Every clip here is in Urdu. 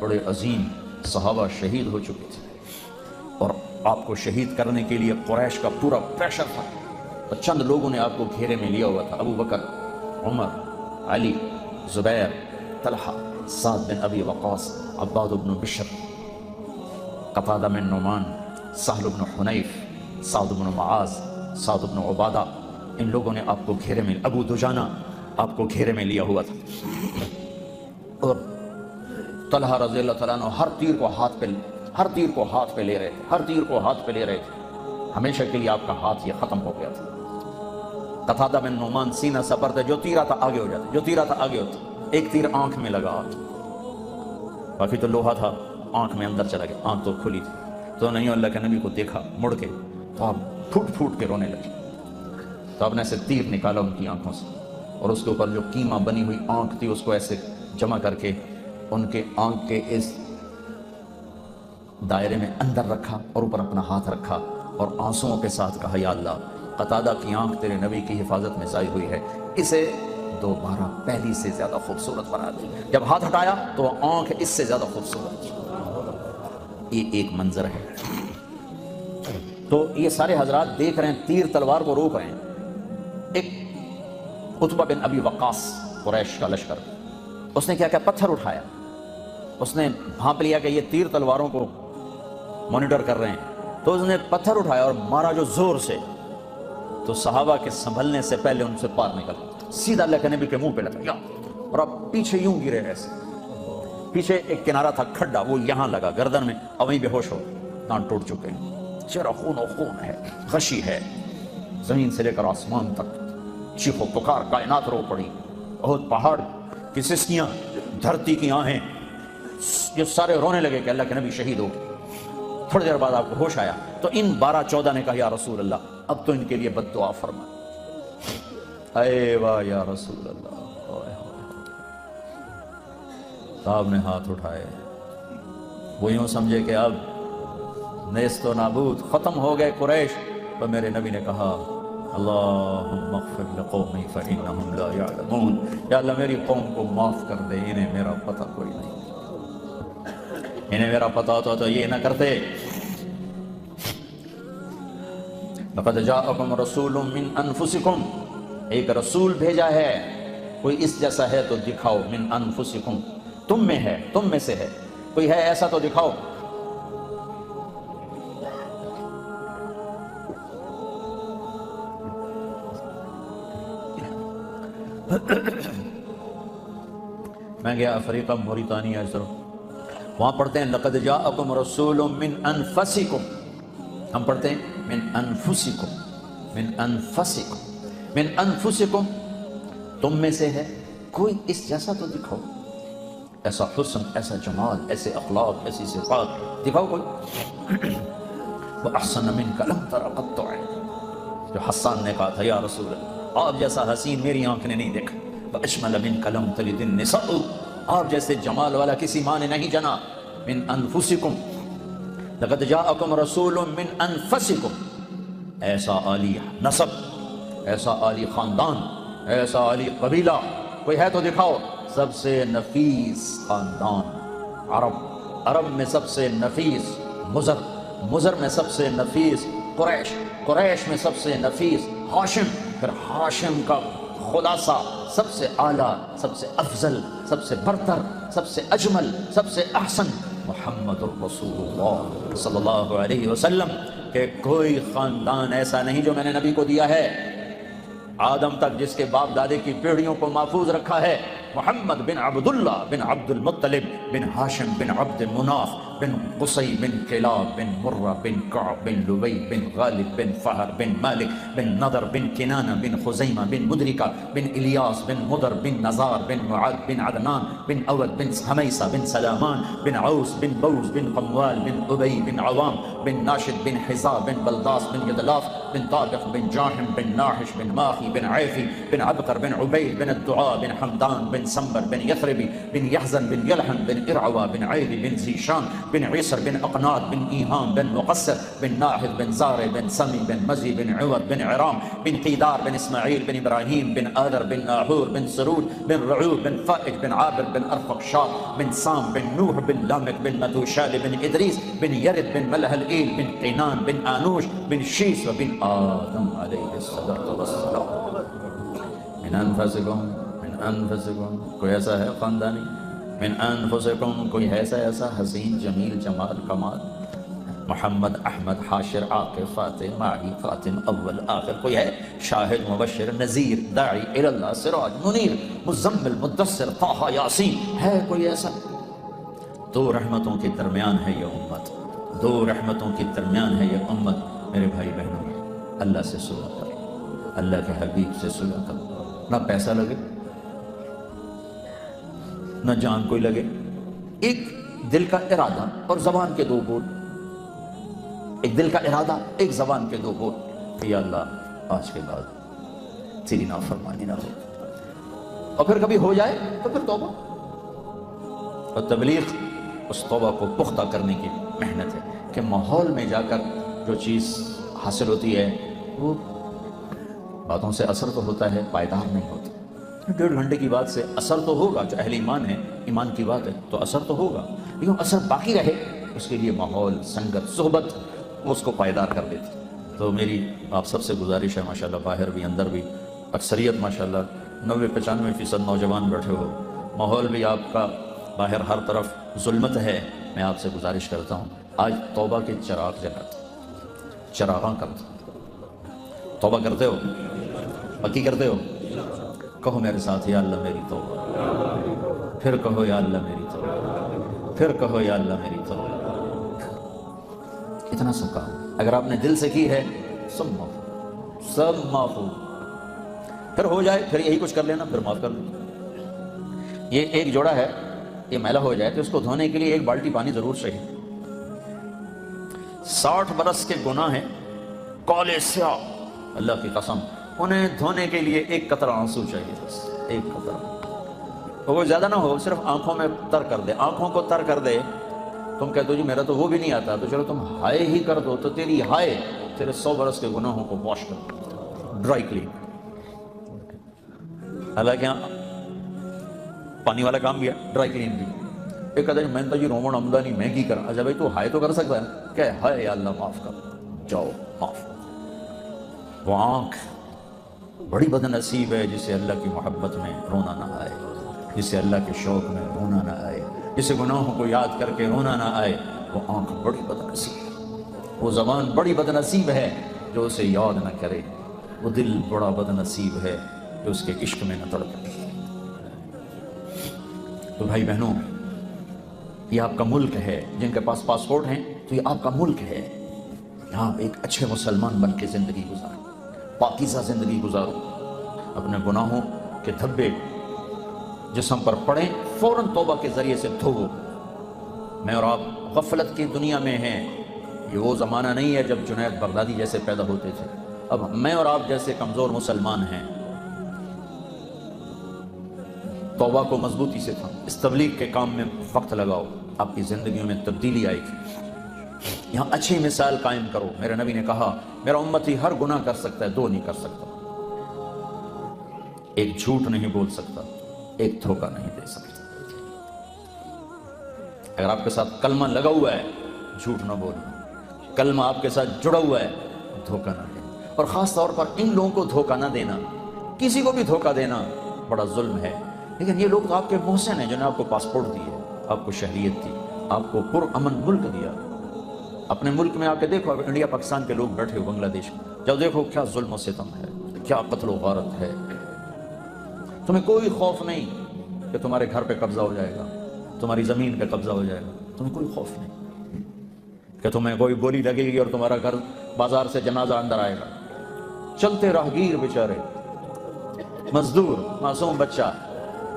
بڑے عظیم صحابہ شہید ہو چکے تھے، اور آپ کو شہید کرنے کے لیے قریش کا پورا پریشر تھا، اور چند لوگوں نے آپ کو گھیرے میں لیا ہوا تھا، ابو بکر، عمر، علی، زبیر، طلحہ، سعد بن ابی وقاص، عباد بن بشر، قتادہ بن نعمان، سہل بن حنیف، سعد بن معاذ، سعد بن عبادہ، ان لوگوں نے آپ کو گھیرے میں، ابو دجانہ آپ کو گھیرے میں لیا ہوا تھا، اور طلحہ رضی اللہ تعالیٰ عنہ ہر تیر کو ہاتھ پہ لے رہے تھے، ہمیشہ کے لیے آپ کا ہاتھ یہ ختم ہو گیا تھا۔ قتادہ بن نعمان سینہ سپر تھے، جو تیر آتا آگے ہوتا، ایک تیر آنکھ میں لگا، باقی تو لوہا تھا، آنکھ میں اندر چلا گیا، آنکھ تو کھلی تھی، تو نہیں اللہ کے نبی کو دیکھا مڑ کے تو آپ پھوٹ کے رونے لگے، تو آپ نے ایسے تیر نکالا ان کی آنکھوں سے، اور اس کے اوپر جو کیما بنی ہوئی آنکھ تھی اس کو ایسے جمع کر کے ان کے آنکھ کے اس دائرے میں اندر رکھا، اور اوپر اپنا ہاتھ رکھا، اور آنسوؤں کے ساتھ کہا یا اللہ، قتادہ کی آنکھ تیرے نبی کی حفاظت میں ضائع ہوئی ہے، اسے دوبارہ پہلی سے زیادہ خوبصورت بنا دے۔ جب ہاتھ ہٹایا تو آنکھ اس سے زیادہ خوبصورت، یہ ایک منظر ہے۔ تو یہ سارے حضرات دیکھ رہے ہیں، تیر تلوار کو روک رہے ہیں۔ ایک عتبہ بن ابی وقاص، قریش کا لشکر، اس نے کیا پتھر اٹھایا، اس نے بھانپ لیا کہ یہ تیر تلواروں کو مانیٹر کر رہے ہیں، تو اس نے پتھر اٹھایا اور مارا جو زور سے، تو صحابہ کے سنبھلنے سے پہلے ان سے پار نکل سیدھا اللہ کے نبی کے منہ پہ لگا، اور اب پیچھے یوں گرے ایسے، پیچھے ایک کنارہ تھا کھڈا، وہ یہاں لگا گردن میں، اور وہیں بے ہوش ہو، دانت ٹوٹ چکے ہیں، چہرہ خون و خون ہے، غشی ہے، زمین سے لے کر آسمان تک چیخ و پکار، کائنات رو پڑی، بہت پہاڑ کی سسکیاں، دھرتی کی آہیں، یہ سارے رونے لگے کہ اللہ کے نبی شہید ہو۔ تھوڑی دیر بعد آپ کو ہوش آیا، تو ان 12-14 نے کہا یا رسول اللہ اب تو ان کے لیے بد دعا فرما۔ اے واہ یا رسول اللہ، صاحب نے ہاتھ اٹھائے، وہ یوں سمجھے کہ اب نیست و نابود، ختم ہو گئے قریش، تو میرے نبی نے کہا اللہم اغفر لقومی فإنہم لا یعلمون، یا اللہ میری قوم کو معاف کر دے، انہیں میرا پتہ کوئی نہیں، انہیں میرا پتہ ہوتا تو یہ نہ کرتے۔ لقد جاءکم رسول من انفسکم، ایک رسول بھیجا ہے، کوئی اس جیسا ہے تو دکھاؤ، من انفسکم، تم میں ہے، تم میں سے ہے، کوئی ہے ایسا تو دکھاؤ۔ میں گیا افریقہ موریتانیہ، وہاں پڑھتے ہیں لقد جاءکم رسول من انفسکم، ہم پڑھتے ہیں من انفسکم، من انفسکم، من انفسکم، تم میں سے ہے، کوئی اس جیسا تو دکھاؤ، ایسا حسن، ایسا جمال، ایسے اخلاق، ایسی صفات دکھاؤ کوئی۔ وَأَحْسَنَ مِنْكَ لَمْ تَرَ قَطُّ عَيْنٌ، جو حسان نے کہا تھا یا رسول اللہ آپ جیسا حسین میری آنکھ نے نہیں دیکھا۔ وَأَجْمَلَ مِنْكَ لَمْ تَلِدِ النِّسَاءُ، آپ جیسے جمال والا کسی ماں نے نہیں جنا۔ من انفسکم، لقد جاءکم رسول من انفسکم، ایسا عالی نسب، ایسا عالی خاندان، ایسا عالی قبیلہ، کوئی ہے تو دکھاؤ۔ سب سے نفیس خاندان عرب، عرب میں سب سے نفیس مضر، مضر میں سب سے نفیس قریش، قریش میں سب سے نفیس ہاشم، پھر ہاشم کا خلاصہ سب سے اعلیٰ، سب سے افضل، سب سے برتر، سب سے اجمل، سب سے احسن محمد الرسول اللہ صلی اللہ علیہ وسلم، کہ کوئی خاندان ایسا نہیں جو میں نے نبی کو دیا ہے آدم تک، جس کے باپ دادے کی پیڑھیوں کو محفوظ رکھا ہے۔ محمد بن عبداللہ بن عبد المطلب بن ہاشم بن عبد مناف بن قصی بن کلاب بن مرہ بن کعب بن لبی بن غالب بن فہر بن مالک بن نضر بن کنانہ بن خزیمہ بن مدرکہ بن الیاس بن مدر بن نزار بن معد بن عدنان بن اود بن حمیسہ بن سلامان بن عوس بن بوز بن قموال بن ابی بن عوام بن ناشد بن حزا بن بلداس بن یدلاف بن طابق بن جاحم بن ناحش بن ماخی بن عیفی بن عبقر بن عبید بن الدعاء بن حمدان بن سنبر بن یثربی بن یحزن بن یلحن بن ارعوى بن عید بن زیشان بن عیسر بن اقناط بن ایہام بن مقصر بن ناحد بن زارع بن سمی بن مزی بن عوض بن عرام بن قیدار بن اسماعیل بن ابراہیم بن آدر بن ناحور بن سرود بن رعوب بن فائج بن عابر بن ارفقشاد بن سام بن نوح بن لامک بن متوشال بن ادریس بن یرد بن ملہلئیل بن قینان بن آنوش بن شیس وبن آدم علیہ الصلوۃ والسلام۔ من انفسکم کوئی ایسا ہے خاندانی، من انفسکم کوئی ایسا حسین جمیل جمال کمال، محمد احمد حاشر عاقب فاتح ماہی خاتم اول آخر، کوئی ہے شاہد مبشر نذیر داعی اللہ سراج منیر مزمل مدثر طٰہٰ یاسین، ہے کوئی ایسا؟ دو رحمتوں کے درمیان ہے یہ امت، دو رحمتوں کے درمیان ہے یہ امت۔ میرے بھائی بہنوں، اللہ سے صلح کرو، اللہ کے حبیب سے صلح کرو، نہ پیسہ لگے نہ جان کوئی لگے، ایک دل کا ارادہ اور زبان کے دو بول، ایک دل کا ارادہ ایک زبان کے دو بول کہ یا اللہ آج کے بعد تیری نافرمانی نہ ہو، اور پھر کبھی ہو جائے تو پھر توبہ اور تبلیغ اس توبہ کو پختہ کرنے کی محنت ہے کہ ماحول میں جا کر جو چیز حاصل ہوتی ہے وہ باتوں سے اثر تو ہوتا ہے، پائیدار نہیں ہوتا۔ 1.5 گھنٹے کی بات سے اثر تو ہوگا، جو اہل ایمان ہے، ایمان کی بات ہے تو اثر تو ہوگا، لیکن اثر باقی رہے اس کے لیے ماحول، سنگت، صحبت اس کو پائیدار کر دیتی۔ تو میری آپ سب سے گزارش ہے، ماشاءاللہ باہر بھی اندر بھی اکثریت ماشاءاللہ 90-95% نوجوان بیٹھے ہو، ماحول بھی آپ کا باہر ہر طرف ظلمت ہے، میں آپ سے گزارش کرتا ہوں آج توبہ کے چراغ جلاتے، چراغاں کرتے، توبہ کرتے ہو، پکی کرتے ہو، کہو میرے ساتھ یا اللہ میری توبہ، پھر کہو یا اللہ میری توبہ، پھر کہو یا اللہ میری توبہ۔ اتنا سب کام اگر آپ نے دل سے کی ہے سب معاف، سب معاف ہو، پھر ہو جائے پھر یہی کچھ کر لینا، پھر معاف کر لیں۔ یہ ایک جوڑا ہے، یہ میلا ہو جائے تو اس کو دھونے کے لیے 1 بالٹی پانی ضرور چاہیے۔ 60 برس کے گناہ ہیں کالے سیاہ، اللہ کی قسم انہیں دھونے کے لیے 1 قطرہ آنسو چاہیے، بس 1 قطرہ، وہ زیادہ نہ ہو، صرف آنکھوں میں تر کر دے، آنکھوں کو تر کر دے۔ تم کہتے ہو جی میرا تو وہ بھی نہیں آتا، تو چلو تم ہائے ہی کر دو، تو تیری ہائے تیرے 100 برس کے گناہوں کو واش کر دو، ڈرائی کلین۔ حالانکہ یہاں پانی والا کام بھی ہے، ڈرائی کلین بھی۔ ایک کہتا ہے میں تو جی رومن آمدنی میں کی کرا، اچھا بھائی تو ہائے تو کر سکتا ہے نا، کہ ہائے یا اللہ معاف کر، جاؤ معاف۔ وہ آنکھ بڑی بد نصیب ہے جسے اللہ کی محبت میں رونا نہ آئے، جسے اللہ کے شوق میں رونا نہ آئے، جسے گناہوں کو یاد کر کے رونا نہ آئے، وہ آنکھ بڑی بد نصیب ہے، وہ زبان بڑی بد نصیب ہے جو اسے یاد نہ کرے، وہ دل بڑا بد نصیب ہے جو اس کے عشق میں نہ تڑپے۔ تو بھائی بہنوں، یہ آپ کا ملک ہے، جن کے پاس پاسپورٹ ہیں تو یہ آپ کا ملک ہے، یہاں ایک اچھے مسلمان بن کے زندگی گزارو، پاکیزہ زندگی گزارو، اپنے گناہوں کے دھبے جسم پر پڑیں، فوراً توبہ کے ذریعے سے دھو۔ میں اور آپ غفلت کی دنیا میں ہیں، یہ وہ زمانہ نہیں ہے جب جنید بغدادی جیسے پیدا ہوتے تھے، اب میں اور آپ جیسے کمزور مسلمان ہیں۔ توبہ کو مضبوطی سے تھا، اس تبلیغ کے کام میں وقت لگاؤ، آپ کی زندگیوں میں تبدیلی آئے گی۔ یہاں اچھی مثال قائم کرو۔ میرے نبی نے کہا میرا امتی ہر گناہ کر سکتا ہے، 2 نہیں کر سکتا، ایک جھوٹ نہیں بول سکتا، ایک دھوکہ نہیں دے سکتا۔ اگر آپ کے ساتھ کلمہ لگا ہوا ہے جھوٹ نہ بولنا، کلمہ آپ کے ساتھ جڑا ہوا ہے دھوکہ نہ دینا، اور خاص طور پر ان لوگوں کو دھوکہ نہ دینا، کسی کو بھی دھوکہ دینا بڑا ظلم ہے۔ لیکن یہ لوگ تو آپ کے محسن ہیں، جنہوں نے آپ کو پاسپورٹ دیے، آپ کو شہریت دی، آپ کو پرامن ملک دیا۔ اپنے ملک میں آ کے دیکھو، انڈیا پاکستان کے لوگ بیٹھے ہو بنگلہ دیش میں، جب دیکھو کیا ظلم و ستم ہے، کیا قتل و غارت ہے۔ تمہیں کوئی خوف نہیں کہ تمہارے گھر پہ قبضہ ہو جائے گا، تمہاری زمین پہ قبضہ ہو جائے گا، تمہیں کوئی خوف نہیں کہ تمہیں کوئی گولی لگے گی اور تمہارا گھر بازار سے جنازہ اندر آئے گا۔ چلتے راہگیر بیچارے، مزدور، معصوم بچہ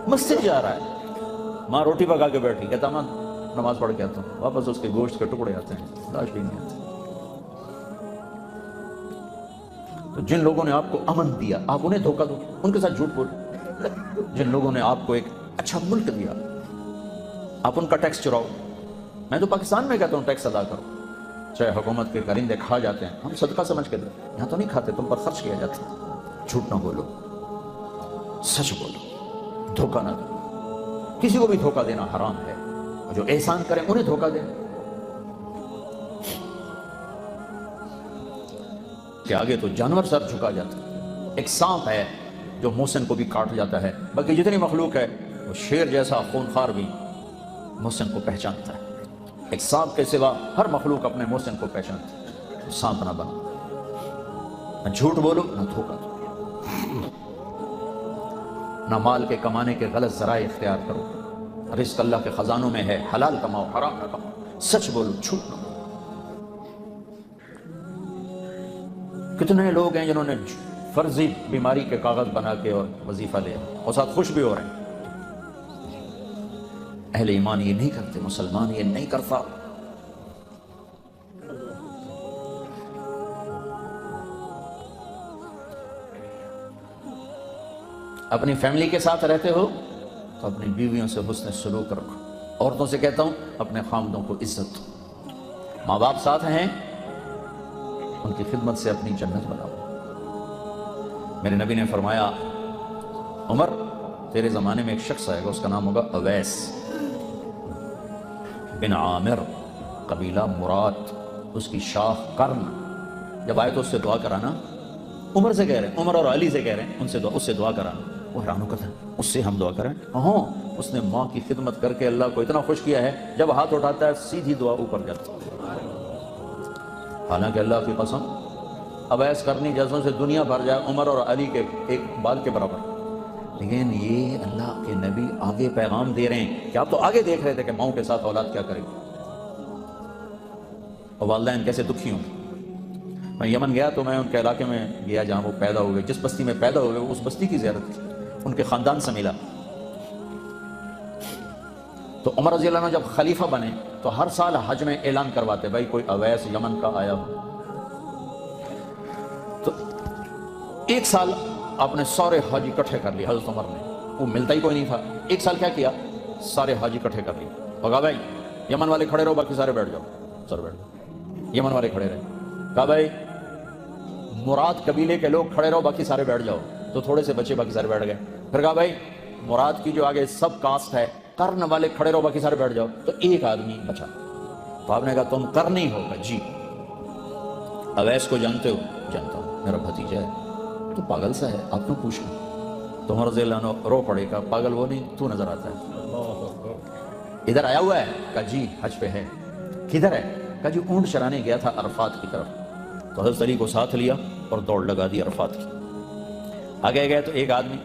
مسجد جا رہا ہے، ماں روٹی پکا کے بیٹھی، کہتا ماں نماز پڑھ کے آتا ہوں، واپس اس کے گوشت کے ٹکڑے آتے ہیں، لاش بھی نہیں آتے۔ تو جن لوگوں نے آپ کو امن دیا آپ انہیں دھوکہ دو، ان کے ساتھ جھوٹ بولو۔ جن لوگوں نے آپ کو ایک اچھا ملک دیا آپ ان کا ٹیکس چراؤ، میں تو پاکستان میں کہتا ہوں ٹیکس ادا کرو، چاہے حکومت کے کرندے کھا جاتے ہیں، ہم صدقہ سمجھ کے دیں، یہاں تو نہیں کھاتے، تم پر خرچ کیا جاتا ہے۔ جھوٹ نہ بولو، سچ بولو، دھوکہ نہ دو، کسی کو بھی دھوکہ دینا حرام ہے، جو احسان کریں انہیں دھوکہ دیں کہ آگے تو جانور سر جھکا جاتا ہے۔ ایک سانپ ہے جو محسن کو بھی کاٹ جاتا ہے، بلکہ جتنی مخلوق ہے وہ شیر جیسا خونخوار بھی محسن کو پہچانتا ہے۔ ایک سانپ کے سوا ہر مخلوق اپنے محسن کو پہچانتی ہے۔ سانپ نہ بنو، نہ جھوٹ بولو، نہ دھوکہ دو، نہ مال کے کمانے کے غلط ذرائع اختیار کرو۔ رزق اللہ کے خزانوں میں ہے، حلال کماؤ، حرام نہ کماؤ، سچ بولو، جھوٹ نہ بولو۔ کتنے لوگ ہیں جنہوں نے فرضی بیماری کے کاغذ بنا کے اور وظیفہ لیا اور ساتھ خوش بھی ہو رہے ہیں۔ اہل ایمان یہ نہیں کرتے، مسلمان یہ نہیں کرتا۔ اپنی فیملی کے ساتھ رہتے ہو تو اپنی بیویوں سے حسن سلوک رکھو۔ عورتوں سے کہتا ہوں اپنے خامدوں کو عزت دو۔ ماں باپ ساتھ ہیں، ان کی خدمت سے اپنی جنت بناؤ۔ میرے نبی نے فرمایا عمر تیرے زمانے میں ایک شخص آئے گا، اس کا نام ہوگا اویس بن عامر، قبیلہ مراد، اس کی شاخ قرن۔ جب آئے تو اس سے دعا کرانا، عمر سے کہہ رہے ہیں، عمر اور علی سے کہہ رہے ہیں اس سے دعا کرانا۔ وہ حیران ہو کر اس سے ہم دعا کریں؟ ہاں، اس نے ماں کی خدمت کر کے اللہ کو اتنا خوش کیا ہے، جب ہاتھ اٹھاتا ہے سیدھی دعا اوپر جاتی ہے۔ حالانکہ اللہ کی قسم اویس کرنی جیسوں سے دنیا بھر جائے عمر اور علی کے ایک بال کے برابر، لیکن یہ اللہ کے نبی آگے پیغام دے رہے ہیں کہ آپ تو آگے دیکھ رہے تھے کہ ماؤں کے ساتھ اولاد کیا کرے گی اور والدین کیسے دکھی ہوں۔ میں یمن گیا تو میں ان کے علاقے میں گیا جہاں وہ پیدا ہوئے، جس بستی میں پیدا ہوئے اس بستی کی زیارت کی، ان کے خاندان سے ملا۔ تو عمر رضی اللہ عنہ جب خلیفہ بنے تو ہر سال حج میں اعلان کرواتے بھائی کوئی اویس یمن کا آیا ہو۔ تو ایک سال آپ نے سارے حاجی اکٹھے کر لیے، حضرت عمر نے، وہ ملتا ہی کوئی نہیں تھا۔ ایک سال کیا کیا، سارے حاجی اکٹھے کر لیے، کہا بھائی یمن والے کھڑے رہو، باقی سارے بیٹھ جاؤ، سر بیٹھ جاؤ۔ یمن والے کھڑے رہے، کہا بھائی مراد قبیلے کے لوگ کھڑے رہو، باقی سارے بیٹھ جاؤ، تو تھوڑے سے بچے باقی سارے بیٹھ گئے۔ پھر کہا بھائی مراد کی جو آگے سب کاسٹ ہے، قرن والے کھڑے رہو، باقی سارے بیٹھ جاؤ، تو ایک آدمی بچا۔ تو آپ نے کہا تم قرن ہی ہوگا؟ جی۔ اویس کو جانتے ہو؟ جانتا ہوں، میرا بھتیجا ہے۔ تو پاگل سا ہے، آپ کیوں پوچھ رہے؟ تو عمر رضی اللہ عنہ رو پڑے، کہا پاگل وہ نہیں، تو نظر آتا ہے، ادھر آیا ہوا ہے؟ کہا جی حج پہ ہے۔ کدھر ہے؟ کہا جی اونٹ چرانے گیا تھا عرفات کی طرف۔ تو حضرت علی کو ساتھ لیا اور دوڑ لگا دی عرفات کی۔ آگے گئے تو ایک آدمی،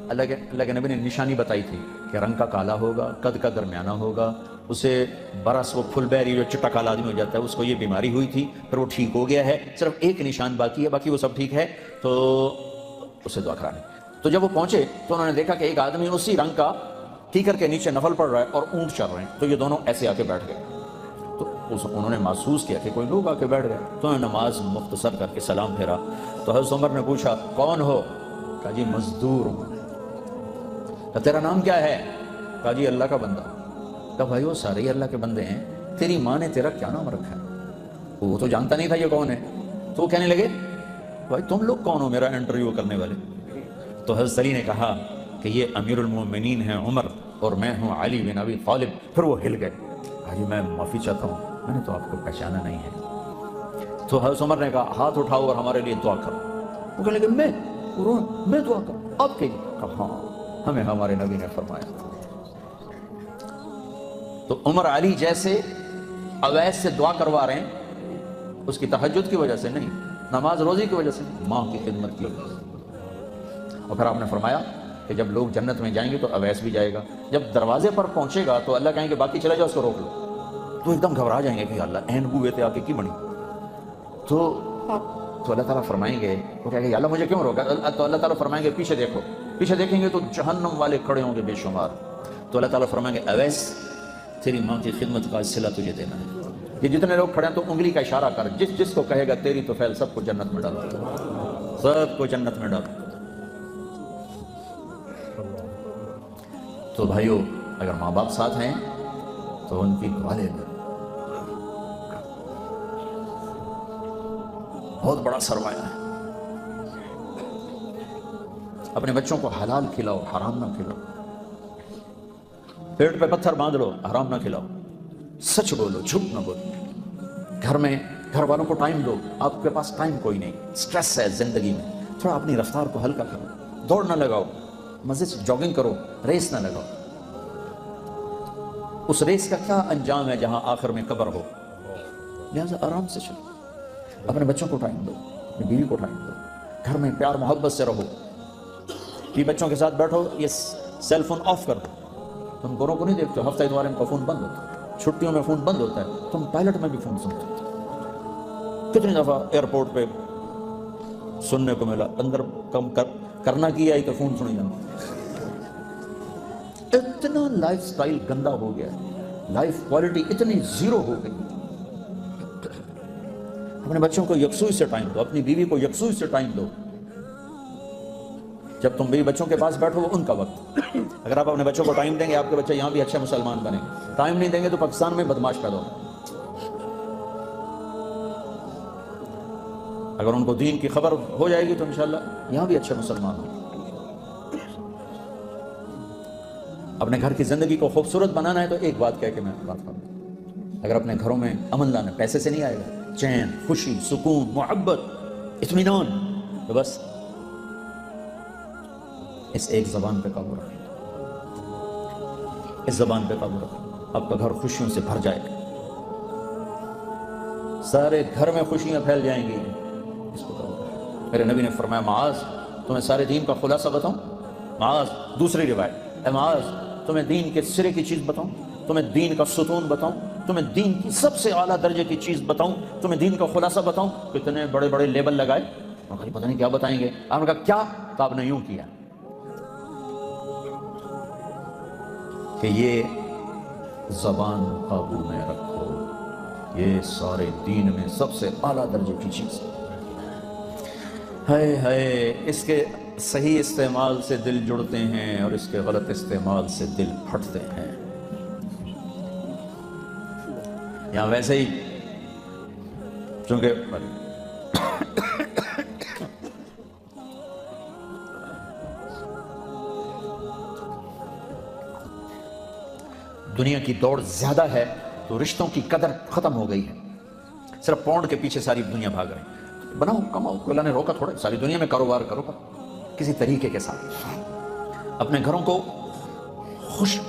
اللہ کے نبی نے نشانی بتائی تھی کہ رنگ کا کالا ہوگا، قد کا درمیانہ ہوگا، اسے برس وہ پھل بیری جو چٹا کالا آدمی ہو جاتا ہے، اس کو یہ بیماری ہوئی تھی، پھر وہ ٹھیک ہو گیا ہے، صرف ایک نشان باقی ہے، باقی وہ سب ٹھیک ہے، تو اسے دعا کرانے۔ تو جب وہ پہنچے تو انہوں نے دیکھا کہ ایک آدمی اسی رنگ کا کیکر کے نیچے نفل پڑ رہا ہے اور اونٹ چل رہے ہیں، تو یہ دونوں ایسے آ کے بیٹھ گئے۔ تو انہوں نے محسوس کیا کہ کوئی لوگ آ کے بیٹھ گئے، تو انہوں نے نماز مختصر کر کے سلام پھیرا۔ تو حضرت عمر نے پوچھا کون ہو؟ کہا جی مزدور ہوں۔ کہا تیرا نام کیا ہے؟ کہا جی اللہ کا بندہ۔ کہا بھائی وہ سارے ہی اللہ کے بندے ہیں، تیری ماں نے تیرا کیا نام رکھا ہے؟ وہ تو جانتا نہیں تھا یہ کون ہے۔ تو وہ کہنے لگے بھائی تم لوگ کون ہو میرا انٹرویو کرنے والے؟ تو حضرت علی نے کہا کہ یہ امیر المومنین ہیں عمر اور میں ہوں علی بن ابی طالب۔ پھر وہ ہل گئے، کہا جی میں معافی چاہتا ہوں، میں نے تو آپ کو پہچانا نہیں ہے۔ تو حضرت عمر نے کہا ہاتھ اٹھاؤ اور ہمارے لیے دعا کرو۔ وہ کہنے لگے میں دعا کروں آپ کے لیے؟ کہا ہاں، ہمیں ہمارے نبی نے فرمایا۔ تو عمر علی جیسے اویس سے دعا کروا رہے ہیں، اس کی تہجد کی وجہ سے نہیں، نماز روزی کی وجہ سے، ماں کی خدمت کی وجہ سے۔ اور پھر آپ نے فرمایا کہ جب لوگ جنت میں جائیں گے تو اویس بھی جائے گا، جب دروازے پر پہنچے گا تو اللہ کہیں گے باقی چلے جاؤ اس کو روک لو، تو ایک دم گھبرا جائیں گے کہ اللہ این ہوئے تھے آ کے کی بنی۔ تو اللہ تعالیٰ فرمائیں گے، وہ کہیں گے اللہ مجھے کیوں روکا؟ تو اللہ تعالیٰ فرمائیں گے پیچھے دیکھو، پیچھے دیکھیں گے تو جہنم والے کھڑے ہوں گے بے شمار۔ تو اللہ تعالیٰ فرمائیں گے اویس تیری ماں کی خدمت کا صلہ تجھے دینا ہے۔ یہ جتنے لوگ کھڑے ہیں تو انگلی کا اشارہ کر، جس کو کہے گا تیری تو فیل سب کو جنت میں ڈال، سب کو جنت میں ڈال۔ تو بھائیو اگر ماں باپ ساتھ ہیں تو ان کی دعا لے لو، بہت بڑا سرمایہ ہے۔ اپنے بچوں کو حلال کھلاؤ، حرام نہ کھلاؤ۔ پیٹ پہ پتھر باندھ لو، حرام نہ کھلاؤ۔ سچ بولو، جھوٹ نہ بولو۔ گھر میں گھر والوں کو ٹائم دو، آپ کے پاس ٹائم کوئی نہیں، سٹریس ہے زندگی میں، تھوڑا اپنی رفتار کو ہلکا کرو، دوڑ نہ لگاؤ، مزے سے جاگنگ کرو، ریس نہ لگاؤ۔ اس ریس کا کیا انجام ہے جہاں آخر میں قبر ہو؟ لہٰذا آرام سے چلو، اپنے بچوں کو ٹائم دو، اپنی بیوی کو ٹائم دو، گھر میں پیار محبت سے رہو۔ یہ بچوں کے ساتھ بیٹھو، یہ سیل فون آف کر دو۔ تم گوروں کو نہیں دیکھتے ہو، ہفتہ اتوار ان کا فون بند ہوتا ہے، چھٹیوں میں فون بند ہوتا ہے، تم پائلٹ میں بھی فون سنتے ہو۔ کتنی دفعہ ایئرپورٹ پہ سننے کو ملا، اندر کم کرنا کیا ہی تو فون سنی جانا۔ اتنا لائف سٹائل گندا ہو گیا، لائف کوالٹی اتنی زیرو ہو گئی۔ اپنے بچوں کو یکسوئی سے ٹائم دو، اپنی بیوی کو یکسوئی سے ٹائم دو۔ جب تم بیوی بچوں کے پاس بیٹھو، وہ ان کا وقت۔ اگر آپ اپنے بچوں کو ٹائم دیں گے، آپ کے بچے یہاں بھی اچھے مسلمان بنیں گے۔ ٹائم نہیں دیں گے تو پاکستان میں بدماش پیدا ہو۔ اگر ان کو دین کی خبر ہو جائے گی تو انشاءاللہ یہاں بھی اچھے مسلمان ہوں۔ اپنے گھر کی زندگی کو خوبصورت بنانا ہے تو ایک بات کہہ کے میں بات کروں، اگر اپنے گھروں میں امن لانا، پیسے سے نہیں آئے گا، چین، خوشی، سکون، محبت، اطمینان، تو بس اس ایک زبان پہ قابو رکھیں، اس زبان پہ قابو رکھیں، آپ کا گھر خوشیوں سے بھر جائے گا، سارے گھر میں خوشیاں پھیل جائیں گی۔ اس کو قابو رکھیں۔ میرے نبی نے فرمایا، معاذ تمہیں سارے دین کا خلاصہ بتاؤں؟ معاذ، دوسری روایت، اے معاذ تمہیں دین کے سرے کی چیز بتاؤں، تمہیں دین کا ستون بتاؤں، تمہیں دین کی سب سے اعلیٰ درجے کی چیز بتاؤں، تمہیں دین کا خلاصہ بتاؤں؟ کتنے بڑے بڑے لیبل لگائے، انہوں نے کہا پتہ نہیں کیا بتائیں گے۔ آپ نے کہا کیا؟ تو آپ نے یوں کیا کہ یہ زبان قابو میں رکھو، یہ سارے دین میں سب سے اعلیٰ درجے کی چیز ہے۔ ہائے ہائے، اس کے صحیح استعمال سے دل جڑتے ہیں اور اس کے غلط استعمال سے دل پھٹتے ہیں۔ یہاں ویسے ہی چونکہ دنیا کی دوڑ زیادہ ہے تو رشتوں کی قدر ختم ہو گئی ہے، صرف پاؤنڈ کے پیچھے ساری دنیا بھاگ رہی ہے۔ بناؤ، کماؤ، اللہ نے روکا تھوڑا، ساری دنیا میں کاروبار کرو کسی طریقے کے ساتھ۔ اپنے گھروں کو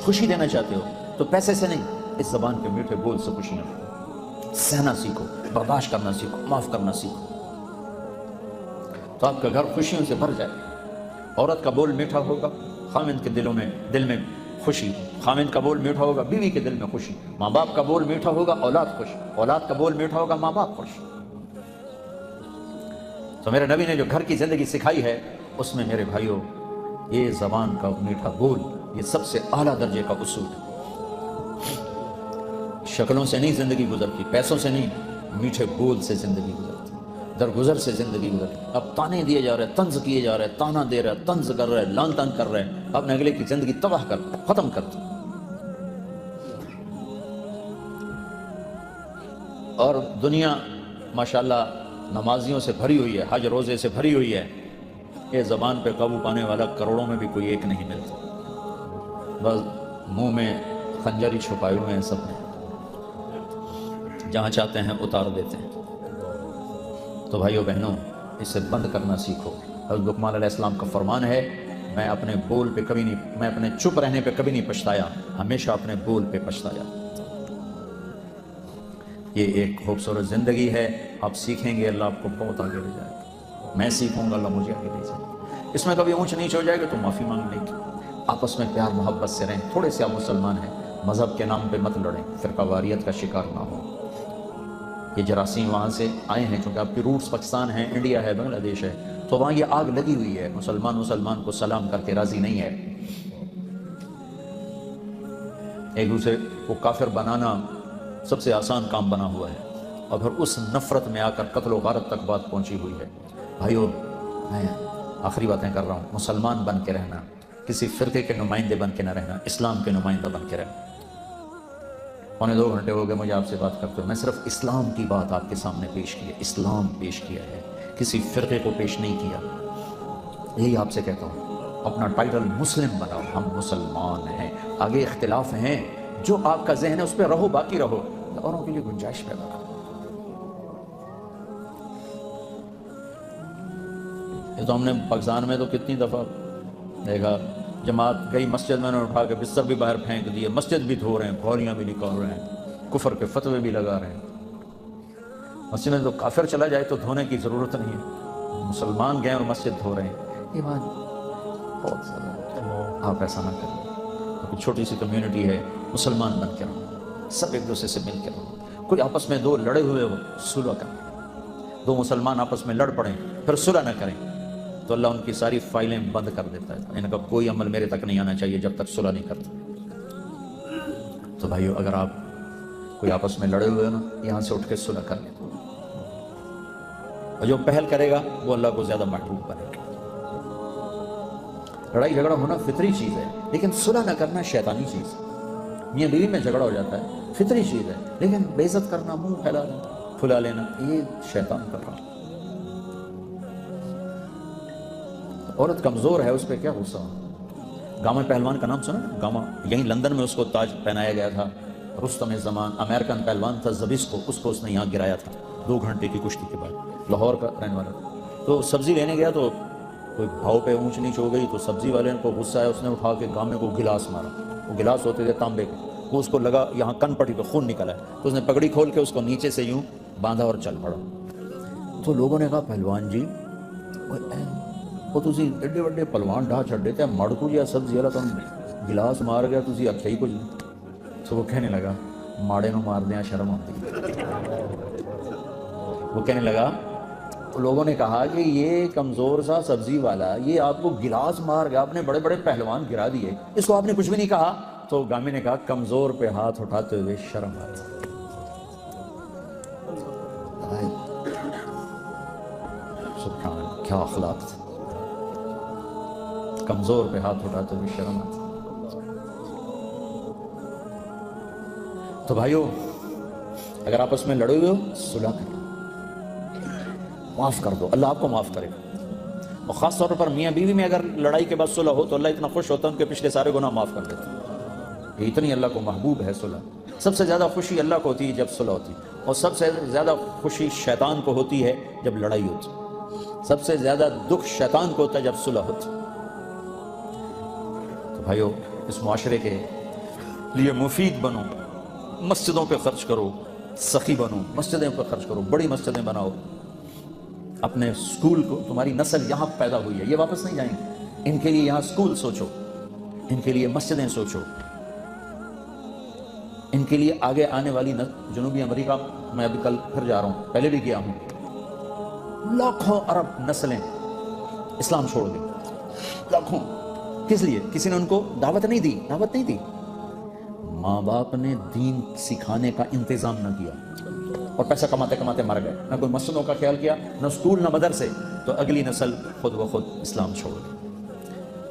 خوشی دینا چاہتے ہو تو پیسے سے نہیں، اس زبان کے میٹھے بول سے خوشی نہ، سہنا سیکھو، برداشت کرنا سیکھو، معاف کرنا سیکھو، تو آپ کا گھر خوشیوں سے بھر جائے۔ عورت کا بول میٹھا ہوگا، خاوند کے دل میں خوشی، خاوند کا بول میٹھا ہوگا، بیوی کے دل میں خوشی، ماں باپ کا بول میٹھا ہوگا، اولاد خوش، اولاد کا بول میٹھا ہوگا، ماں باپ خوش۔ تو میرے نبی نے جو گھر کی زندگی سکھائی ہے، اس میں میرے بھائیوں یہ زبان کا میٹھا بول، یہ سب سے اعلیٰ درجے کا اصول ہے۔ شکلوں سے نہیں زندگی گزرتی، پیسوں سے نہیں، میٹھے بول سے زندگی گزرتی، درگزر سے زندگی گزرتی۔ اب تانے دیے جا رہے، طنز کیے جا رہے، تانا دے رہے، طنز کر رہے، لان تان کر رہے، اپنے اگلے کی زندگی تباہ کر ختم کرتے۔ اور دنیا ماشاءاللہ نمازیوں سے بھری ہوئی ہے، حج روزے سے بھری ہوئی ہے، یہ زبان پہ قابو پانے والا کروڑوں میں بھی کوئی ایک نہیں ملتا، بس منہ میں خنجر ہی چھپائے ہوئے ہیں سب نے، جہاں چاہتے ہیں اتار دیتے ہیں۔ تو بھائیو بہنوں، اسے بند کرنا سیکھو۔ حضرت لقمان علیہ السلام کا فرمان ہے، میں اپنے بول پہ کبھی نہیں، میں اپنے چپ رہنے پہ کبھی نہیں پچھتایا، ہمیشہ اپنے بول پہ پچھتایا۔ یہ ایک خوبصورت زندگی ہے، آپ سیکھیں گے اللہ آپ کو بہت آگے لے جائے گا، میں سیکھوں گا اللہ مجھے آگے لے جائے گا۔ اس میں کبھی اونچ نیچ ہو جائے گا تو معافی مانگ لیں گے، آپس میں پیار محبت سے رہیں، تھوڑے سے آپ مسلمان ہیں، مذہب کے نام پہ مت لڑیں، فرقہ واریت کا شکار نہ ہو۔ یہ جراثیم وہاں سے آئے ہیں کیونکہ آپ کی روٹس پاکستان ہیں، انڈیا ہے، بنگلہ دیش ہے، تو وہاں یہ آگ لگی ہوئی ہے، مسلمان کو سلام کر کے راضی نہیں ہے۔ ایک دوسرے کو کافر بنانا سب سے آسان کام بنا ہوا ہے، اور پھر اس نفرت میں آ کر قتل و غارت تک بات پہنچی ہوئی ہے۔ بھائیو، میں آخری باتیں کر رہا ہوں، مسلمان بن کے رہنا، کسی فرقے کے نمائندے بن کے نہ رہنا، اسلام کے نمائندہ بن کے رہنا۔ 2 گھنٹے ہو گئے مجھے آپ سے بات کرتے ہو، میں صرف اسلام کی بات آپ کے سامنے پیش کی ہے، اسلام پیش کیا ہے، کسی فرقے کو پیش نہیں کیا۔ یہی آپ سے کہتا ہوں، اپنا ٹائٹل مسلم بناؤ، ہم مسلمان ہیں، آگے اختلاف ہیں، جو آپ کا ذہن ہے اس پہ رہو، باقی رہو، اوروں کے لیے گنجائش پیدا کرو۔ یہ تو ہم نے پاکستان میں تو کتنی دفعہ دیکھا، جماعت گئی مسجد میں نے اٹھا کے بستر بھی باہر پھینک دیے، مسجد بھی دھو رہے ہیں، گولیاں بھی نکال رہے ہیں، کفر کے فتوے بھی لگا رہے ہیں۔ مسجد میں تو کافر چلا جائے تو دھونے کی ضرورت نہیں ہے، مسلمان گئے اور مسجد دھو رہے ہیں، یہ بات بہت زیادہ، آپ ایسا نہ کریں۔ کیونکہ چھوٹی سی کمیونٹی ہے، مسلمان بن کے رہو، سب ایک دوسرے سے مل کے رہو، کوئی آپس میں دو لڑے ہوئے ہو صلح کریں، 2 مسلمان آپس میں لڑ پڑیں پھر صلح نہ کریں تو اللہ ان کی ساری فائلیں بند کر دیتا ہے، ان کا کوئی عمل میرے تک نہیں آنا چاہیے جب تک صلح نہیں کرتا۔ تو بھائیو، اگر آپ کوئی آپس میں لڑے ہوئے نا، یہاں سے اٹھ کے صلح کر لیں، اور جو پہل کرے گا وہ اللہ کو زیادہ محبوب بنے گا۔ لڑائی جھگڑا ہونا فطری چیز ہے، لیکن صلح نہ کرنا شیطانی چیز ہے۔ میاں بیوی میں جھگڑا ہو جاتا ہے، فطری چیز ہے، لیکن بے عزت کرنا، منہ پھلا لینا، یہ شیطان کر رہا۔ عورت کمزور ہے، اس پہ کیا غصہ ہو؟ گاما پہلوان کا نام سنا؟ گاما، یہیں لندن میں اس کو تاج پہنایا گیا تھا۔ رستم زمان امریکن پہلوان تھا، زبیس کو اس نے یہاں گرایا تھا 2 گھنٹے کی کشتی کے بعد، لاہور کا رہنے والا تھا۔ تو سبزی لینے گیا تو کوئی بھاؤ پہ اونچ نیچ ہو گئی، تو سبزی والے کو غصہ آیا، اس نے اٹھا کے گامے کو گلاس مارا۔ وہ گلاس ہوتے تھے تانبے کے، وہ اس کو لگا یہاں کن پٹی پہ خون نکلا ہے، تو اس نے پگڑی کھول کے اس کو نیچے سے یوں باندھا اور چل پڑا۔ تو لوگوں نے کہا پہلوان جی وہ تسی ایڈے وڈے پہلوان ڈھا چھڈے تے مڑکو جیا سبزی والا تم گلاس مار گیا، تسی اکھے ہی کچھ نہیں۔ تو وہ کہنے لگا ماڑے نو مار دیاں شرم آتی۔ وہ کہنے لگا، لوگوں نے کہا کہ یہ کمزور سا سبزی والا، یہ آپ کو گلاس مار گیا، آپ نے بڑے بڑے پہلوان گرا دیے، اس کو آپ نے کچھ بھی نہیں کہا۔ تو گامی نے کہا کمزور پہ ہاتھ اٹھاتے ہوئے شرم آتی۔ سبحان اللہ، کیا اخلاق تھا، کمزور پہ ہاتھ اٹھاتے ہوئے شرم آتی۔ تو بھائیو، اگر آپس میں لڑے ہوئے ہو صلح کرو، معاف کر دو، اللہ آپ کو معاف کرے گا۔ اور خاص طور پر میاں بیوی میں اگر لڑائی کے بعد صلح ہو تو اللہ اتنا خوش ہوتا ہے، ان کے پچھلے سارے گناہ معاف کر دیتا ہے۔ یہ اتنی اللہ کو محبوب ہے صلح۔ سب سے زیادہ خوشی اللہ کو ہوتی ہے جب صلح ہوتی ہے، اور سب سے زیادہ خوشی شیطان کو ہوتی ہے جب لڑائی ہوتی ہے۔ سب سے زیادہ دکھ شیطان کو ہوتا ہے جب صلح ہوتی ہے۔ تو بھائیو، اس معاشرے کے لیے مفید بنو، مسجدوں پہ خرچ کرو، سخی بنو، مسجدوں پہ خرچ کرو، بڑی مسجدیں بناؤ۔ اپنے سکول کو، تمہاری نسل یہاں پیدا ہوئی ہے، یہ واپس نہیں جائیں گے، ان کے لیے یہاں سکول سوچو، ان کے لیے مسجدیں سوچو، ان کے لیے آگے آنے والی جنوبی امریکہ میں ابھی کل پھر جا رہا ہوں، پہلے بھی گیا ہوں، لاکھوں عرب نسلیں اسلام چھوڑ گئی، لاکھوں۔ کس لیے؟ کسی نے ان کو دعوت نہیں دی، دعوت نہیں دی، ماں باپ نے دین سکھانے کا انتظام نہ کیا، اور پیسہ کماتے کماتے مر گئے، نہ کوئی مسجدوں کا خیال کیا، نہ اسکول نہ مدرسے، تو اگلی نسل خود بخود اسلام چھوڑ گئی۔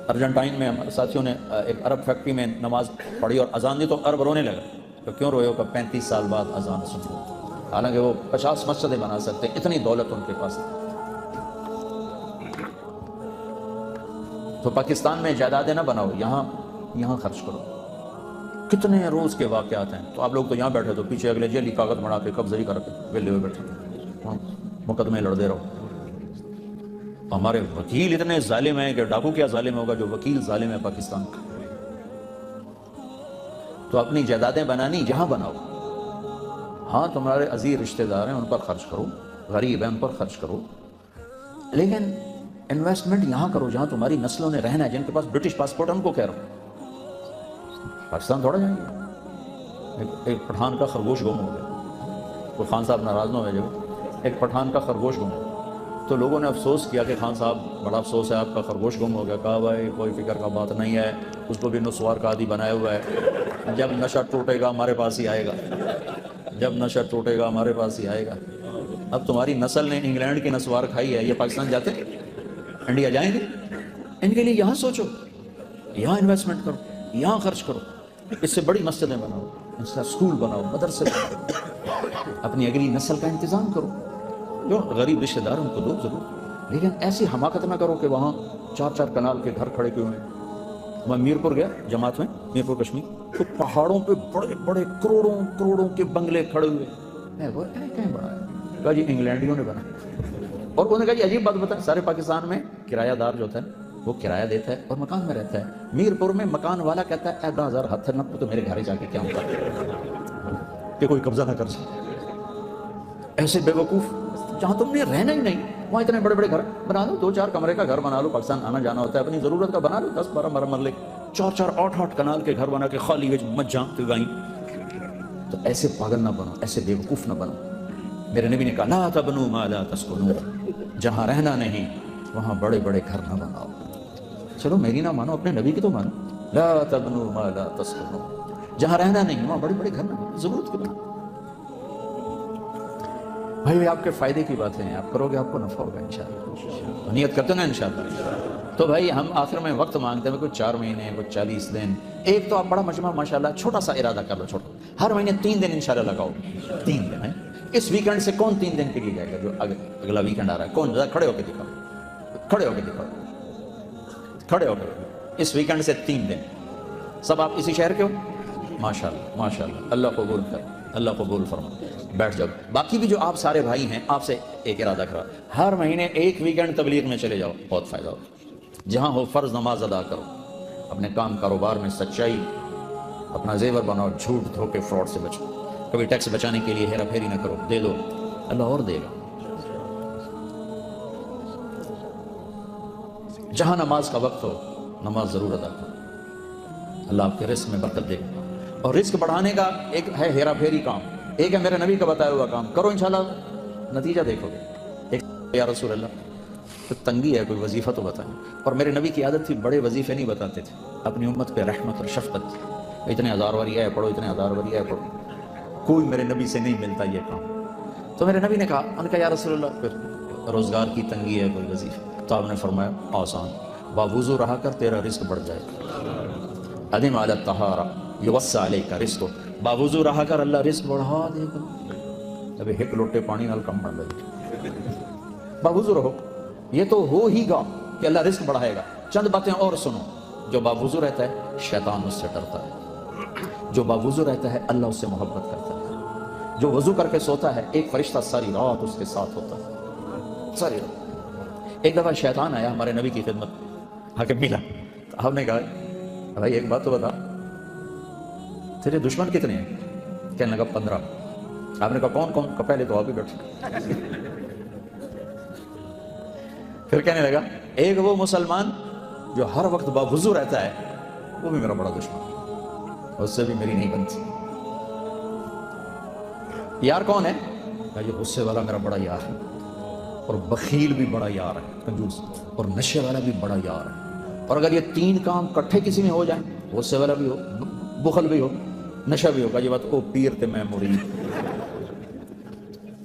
ارجنٹائن میں ہمارے ساتھیوں نے ایک عرب فیکٹری میں نماز پڑھی اور اذان دی تو عرب رونے لگا، تو کیوں روئے ہو؟ کہ 35 سال بعد اذان سنو، حالانکہ وہ 50 مسجدیں بنا سکتے، اتنی دولت ان کے پاس۔ تو پاکستان میں جائیدادیں نہ بناؤ، یہاں خرچ کرو۔ کتنے روز کے واقعات ہیں، تو آپ لوگ تو یہاں بیٹھے تو پیچھے اگلے جیلی کاغذ بنا کے قبضے کر کے ویلے ہوئے بیٹھے، مقدمے لڑتے رہو۔ ہمارے وکیل اتنے ظالم ہیں کہ ڈاکو کیا ظالم ہوگا جو وکیل ظالم ہے پاکستان کا۔ تو اپنی جائیدادیں بنانی جہاں بناؤ، ہاں تمہارے عزیز رشتہ دار ہیں ان پر خرچ کرو، غریب ہیں ان پر خرچ کرو، لیکن انویسٹمنٹ یہاں کرو جہاں تمہاری نسلوں نے رہنا ہے، جن کے پاس برٹش پاسپورٹ ان کو کہہ رہا ہوں، پاکستان تھوڑا جائیں گے۔ ایک پٹھان کا خرگوش گم ہو گیا، تو خان صاحب ناراض نہ ہو جائے، ایک پٹھان کا خرگوش گم ہو گیا، تو لوگوں نے افسوس کیا کہ خان صاحب بڑا افسوس ہے آپ کا خرگوش گم ہو گیا۔ کہا بھائی کوئی فکر کا بات نہیں ہے، اس کو بھی نسوار کا عادی بنایا ہوا ہے، جب نشہ ٹوٹے گا ہمارے پاس ہی آئے گا، جب نشہ ٹوٹے گا ہمارے پاس ہی آئے گا۔ اب تمہاری نسل نے انگلینڈ کی نسوار کھائی ہے، یہ پاکستان جاتے انڈیا جائیں گے؟ ان کے لیے یہاں سوچو، یہاں انویسٹمنٹ کرو، یہاں خرچ کرو، اس سے بڑی مسجدیں بناؤ۔ ان سے اسکول بناؤ، مدرسے بناؤ، اپنی اگلی نسل کا انتظام کرو، جو غریب رشتہ دار ان کو دو ضرور، لیکن ایسی حماقت نہ کرو کہ وہاں 4 کنال کے گھر کھڑے کیوں ہیں۔ میں میرپور گیا جماعت میں، میرپور کشمیر، تو پہاڑوں پہ بڑے بڑے کروڑوں کے بنگلے کھڑے ہوئے، میں وہ کہیں بنایا؟ کہا جی انگلینڈیوں نے بنایا۔ اور انہوں نے کہا جی عجیب بات بتائیں، سارے پاکستان میں کرایہ دار جو ہوتا ہے وہ کرایہ دیتا ہے اور مکان میں رہتا ہے، میرپور میں مکان والا کہتا ہے 10,000 ہاتھ نہ تو میرے گھر جا کے کیا ہوگا کہ کوئی قبضہ نہ کر سکے۔ ایسے بے وقوف، جہاں تم نے رہنا ہی نہیں وہاں اتنے بڑے بڑے گھر بنا لو، 2-4 کمرے کا گھر بنا لو، پاکستان آنا جانا ہوتا ہے، اپنی ضرورت کا بنا لو، 10-12 مرلے 4-4 8-8 کنال کے گھر بنا کے خالی وچ مجھاں گائیں۔ تو ایسے پاگل نہ بنو، ایسے بے وقوف نہ بنو۔ میرے نبی نے کہا لا تبنوا ما لا تسکنون، جہاں رہنا نہیں وہاں بڑے بڑے گھر نہ بناؤ۔ چلو میری نہ مانو، اپنے نبی کی تو مانو، لا تبنوا ما لا تسکنون، جہاں رہنا نہیں وہاں بڑے بڑے گھر نہ بناؤ، ضرورت کے بناؤ۔ بھائی آپ کے فائدے کی باتیں ہیں، آپ کرو گے آپ کو نفع ہوگا انشاءاللہ، نیت کرتے نا انشاءاللہ۔ تو بھائی ہم آخر میں وقت مانگتے ہیں، کوئی 4 مہینے، کوئی 40 دن، ایک تو آپ بڑا مجمع ماشاءاللہ چھوٹا سا ارادہ کر لو، چھوٹا، ہر مہینے 3 دن انشاءاللہ لگاؤ، 3 دن ہے۔ اس ویکنڈ سے کون 3 دن کے لیے جائے گا؟ جو اگلا ویکنڈ آ رہا ہے، کون؟ ذرا کھڑے ہو کے دکھاؤ، کھڑے ہو کے دکھاؤ، کھڑے ہو کے۔ اس ویکنڈ سے 3 دن، سب آپ اسی شہر کے ہو؟ ماشاءاللہ ماشاءاللہ، اللہ قبول کر، اللہ قبول فرما، بیٹھ جاؤ۔ باقی بھی جو آپ سارے بھائی ہیں، آپ سے ایک ارادہ کرا، ہر مہینے ایک ویکنڈ تبلیغ میں چلے جاؤ، بہت فائدہ ہوگا۔ جہاں ہو فرض نماز ادا کرو، اپنے کام کاروبار میں سچائی، اپنا زیور بناؤ، جھوٹ دھوکے فراڈ سے بچو، کبھی ٹیکس بچانے کے لیے ہیرا پھیری نہ کرو، دے دو اللہ اور دے گا۔ جہاں نماز کا وقت ہو نماز ضرور ادا کرو، اللہ آپ کے رزق میں برکت دے گا۔ اور رزق بڑھانے کا ایک ہے ہیرا پھیری کام، ایک ہے میرے نبی کا بتایا ہوا کام، کرو انشاءاللہ نتیجہ دیکھو گے۔ ایک یا رسول اللہ تو تنگی ہے، کوئی وظیفہ تو بتائیں۔ اور میرے نبی کی عادت تھی بڑے وظیفے نہیں بتاتے تھے، اپنی امت پہ رحمت اور شفقت تھی، اتنے ہزار وریہ پڑھو، اتنے ہزار وریہ پڑھو، کوئی میرے نبی سے نہیں ملتا یہ کام۔ تو میرے نبی نے کہا، ان کا یا رسول اللہ پھر روزگار کی تنگی ہے، کوئی وظیفہ؟ تو آپ نے فرمایا آسان، باوضو رہا کر تیرا رزق بڑھ جائے گا، ادم علی الطہارہ یوسع علیک رزق، باوضو رہا کر اللہ رزق بڑھا دے گا۔ ابھی ایک لوٹے پانی نال کم بن گئی، باوضو رہو، یہ تو ہو ہی گا کہ اللہ رزق بڑھائے گا۔ چند باتیں اور سنو، جو باوضو رہتا ہے شیطان اس سے ڈرتا ہے، جو باوضو رہتا ہے اللہ اس سے محبت کرتا ہے، جو وضو کر کے سوتا ہے ایک فرشتہ ساری رات اس کے ساتھ ہوتا ہے، ساری رات۔ ایک دفعہ شیطان آیا ہمارے نبی کی خدمت، آ کے ملا، تو ہم نے کہا بھائی ایک بات تو بتا، تیرے دشمن کتنے ہیں؟ کہنے لگا 15۔ آپ نے کہا کون کون؟ کہ پہلے تو آپ ہی بیٹھے۔ پھر کہنے لگا ایک وہ مسلمان جو ہر وقت باوضو رہتا ہے، وہ بھی میرا بڑا دشمن، اس سے بھی میری نہیں بنتی۔ یار کون ہے؟ یہ غصے والا میرا بڑا یار ہے، اور بخیل بھی بڑا یار ہے، کنجوس، اور نشے والا بھی بڑا یار ہے۔ اور اگر یہ 3 کام کٹھے کسی میں ہو جائیں، غصے والا بھی ہو، بخل بھی ہو، نشہ بھی ہوگا، یہ بات او پیر تے میں مرید۔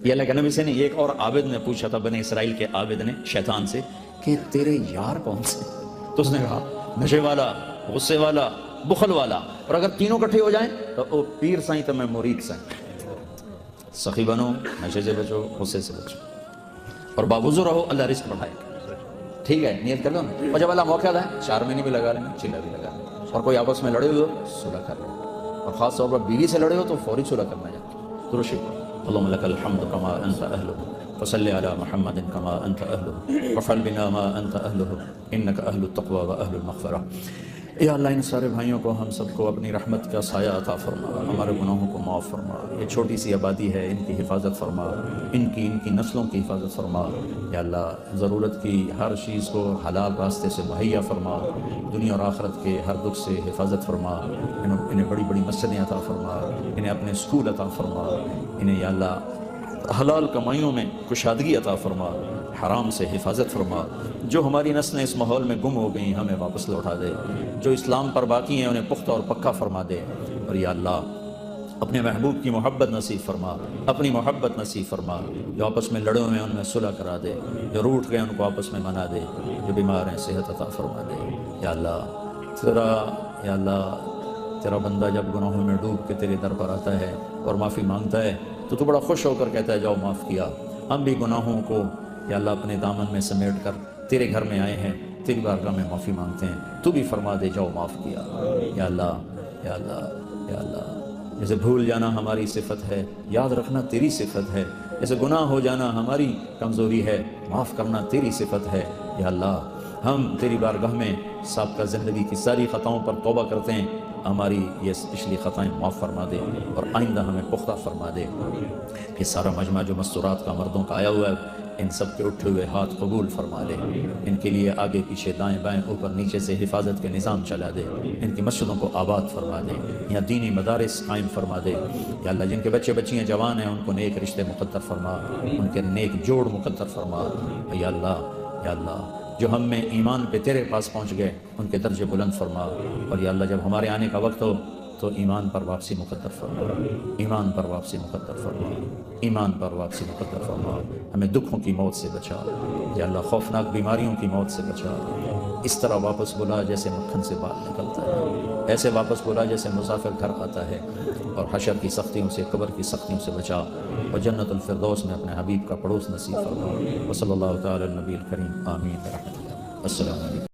یہ اللہ کے نبی سے نہیں، ایک اور عابد نے پوچھا تھا، بنی اسرائیل کے عابد نے شیطان سے کہ تیرے یار کون سے؟ تو اس نے کہا نشے والا، غصے والا، بخل والا، اور اگر تینوں کٹھے ہو جائیں تو او پیر سائیں تو میں مرید سائیں۔ سخی بنو، نشے سے بچو، غصے سے بچو، اور باوضو رہو، اللہ رزق بڑھائے گا۔ ٹھیک ہے، نیت کر لو نا، اور جب اللہ موقع دے 4 مہینے بھی لگا لینا، 6 بھی لگا لینا، اور کوئی آپس میں لڑے ہوئے ہو صلح کر لو، اور خاص طور پر بیوی سے لڑے ہو تو فوری صلح کرنا چاہیے۔ درود شریف، اللهم لك الحمد كما انت اهله وصل على محمد كما انت اهله وافعل بنا ما انت اهله انك اهل التقوى واهل المغفرة۔ یا اللہ ان سارے بھائیوں کو، ہم سب کو اپنی رحمت کا سایہ عطا فرما، ہمارے گناہوں کو معاف فرما، یہ چھوٹی سی آبادی ہے، ان کی حفاظت فرما، ان کی نسلوں کی حفاظت فرما۔ یا اللہ ضرورت کی ہر چیز کو حلال راستے سے مہیا فرما، دنیا اور آخرت کے ہر دکھ سے حفاظت فرما، انہیں بڑی بڑی مسجدیں عطا فرما، انہیں اپنے اسکول عطا فرما، انہیں یا اللہ حلال کمائیوں میں کشادگی عطا فرما، حرام سے حفاظت فرما۔ جو ہماری نسلیں اس ماحول میں گم ہو گئیں ہمیں واپس لوٹا دے، جو اسلام پر باقی ہیں انہیں پختہ اور پکا فرما دے، اور یا اللہ اپنے محبوب کی محبت نصیب فرما، اپنی محبت نصیب فرما۔ جو آپس میں لڑے ہوئے ہیں ان میں صلح کرا دے، جو روٹ گئے ان کو آپس میں منا دے، جو بیمار ہیں صحت عطا فرما دے۔ یا اللہ تیرا یا اللہ تیرا بندہ جب گناہوں میں ڈوب کے تیرے در پر آتا ہے اور معافی مانگتا ہے تو بڑا خوش ہو کر کہتا ہے جاؤ معاف کیا۔ ہم بھی گناہوں کو یا اللہ اپنے دامن میں سمیٹ کر تیرے گھر میں آئے ہیں، تیری بارگاہ میں معافی مانگتے ہیں، تو بھی فرما دے جاؤ معاف کیا۔ یا اللہ یا اللہ یا اللہ، جیسے بھول جانا ہماری صفت ہے، یاد رکھنا تیری صفت ہے، جیسے گناہ ہو جانا ہماری کمزوری ہے، معاف کرنا تیری صفت ہے۔ یا اللہ ہم تیری بارگاہ میں سابقہ زندگی کی ساری خطاؤں پر توبہ کرتے ہیں، ہماری یہ پچھلی خطائیں معاف فرما دے اور آئندہ ہمیں پختہ فرما دے۔ یہ سارا مجمع جو مستورات کا مردوں کا آیا ہوا ہے، ان سب کے اٹھے ہوئے ہاتھ قبول فرما لے، ان کے لیے آگے پیچھے دائیں بائیں اوپر نیچے سے حفاظت کے نظام چلا دے، ان کی مسجدوں کو آباد فرما دے، یا دینی مدارس قائم فرما دے۔ یا اللہ جن کے بچے بچیاں جوان ہیں ان کو نیک رشتے مقدر فرما، ان کے نیک جوڑ مقدر فرما۔ یا اللہ جو ہم میں ایمان پہ تیرے پاس پہنچ گئے ان کے درجے بلند فرما، اور یا اللہ جب ہمارے آنے کا وقت ہو تو ایمان پر واپسی مقدر فرما، ایمان پر واپسی مقدر فرما، ایمان پر واپسی مقدر فرما۔ ہمیں دکھوں کی موت سے بچا، یا اللہ خوفناک بیماریوں کی موت سے بچا، اس طرح واپس بلا جیسے مکھن سے بال نکلتا ہے، ایسے واپس بلا جیسے مسافر گھر آتا ہے، اور حشر کی سختیوں سے، قبر کی سختیوں سے بچا، اور جنت الفردوس میں اپنے حبیب کا پڑوس نصیب فرما۔ وصلی اللہ تعالی علی النبی الکریم، آمین برحمتہ۔ السلام علیکم۔